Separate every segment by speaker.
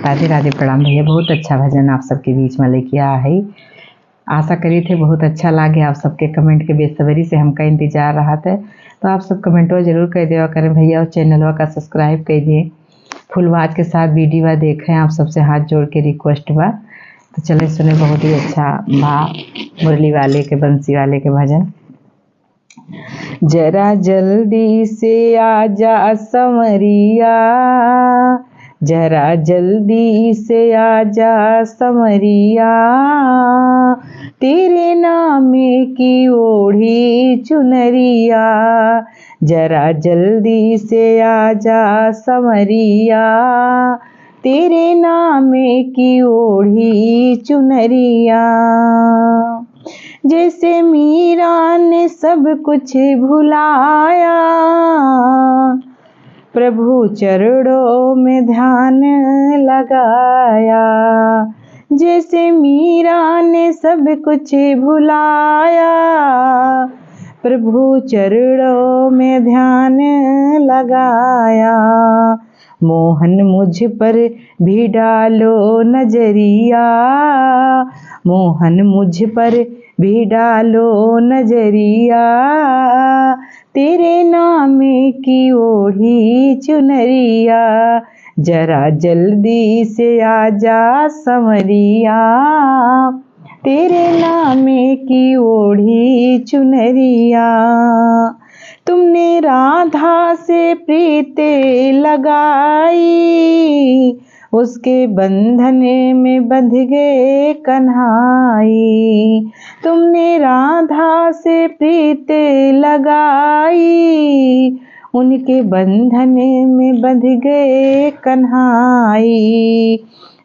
Speaker 1: राधे राधे, प्रणाम भैया। बहुत अच्छा भजन आप सबके बीच में लेके आया है। आशा करी थे बहुत अच्छा लागे। आप सबके कमेंट के बेसब्री से हमका इंतजार रहा था, तो आप सब कमेंटवा जरूर कर देवा करें भैया, और चैनलवा का सब्सक्राइब कर दिए। फुल आवाज के साथ वीडियो देखें, आप सबसे हाथ जोड़ के रिक्वेस्ट बा। तो चले सुने, बहुत ही अच्छा बा मुरली वाले के, बंसी वाले के भजन। जरा जल्दी से आजा समरिया, जरा जल्दी से आजा समरिया, तेरे नाम की ओढ़ी चुनरिया। जरा जल्दी से आजा समरिया, तेरे नाम की ओढ़ी चुनरिया। जैसे मीरा ने सब कुछ भुलाया, प्रभु चरणों में ध्यान लगाया। जैसे मीरा ने सब कुछ भुलाया, प्रभु चरणों में ध्यान लगाया। मोहन मुझ पर भी डालो नजरिया, मोहन मुझ पर भी डालो नजरिया, तेरे नाम की ओढ़ी चुनरिया। जरा जल्दी से आजा समरिया, तेरे नाम की ओढ़ी चुनरिया। तुमने राधा से प्रीत लगाई, उसके बंधन में बंध गए कन्हाई। तुमने राधा से प्रीत लगाई, उनके बंधन में बंध गए कन्हाई।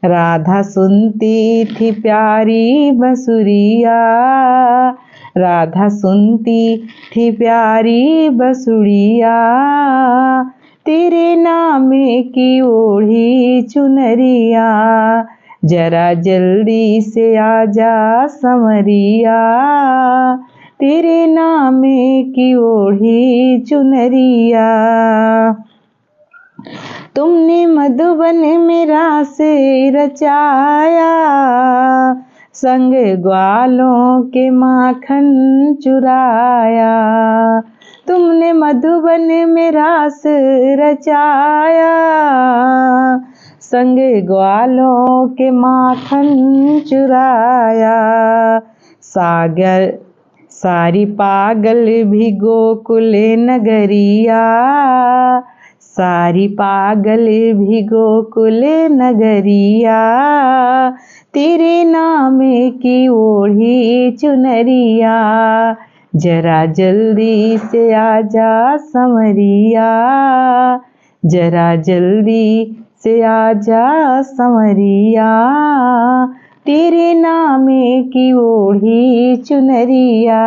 Speaker 1: राधा सुनती थी प्यारी बंसुरिया, राधा सुनती थी प्यारी बंसुरिया, तेरे नाम की ओढ़ी चुनरिया। जरा जल्दी से आजा समरिया, तेरे नाम की ओढ़ी चुनरिया। तुमने मधुबन में रास रचाया, संग ग्वालों के माखन चुराया। तुमने मधुबन में रास रचाया, संग ग्वालों के माखन चुराया। सागर सारी पागल भी गोकुल नगरिया, सारी पागल भी गोकुल नगरिया, तेरे नाम की ओढ़ी चुनरिया। जरा जल्दी से आजा समरिया, जरा जल्दी से आजा समरिया, तेरे नाम की ओढ़ी चुनरिया।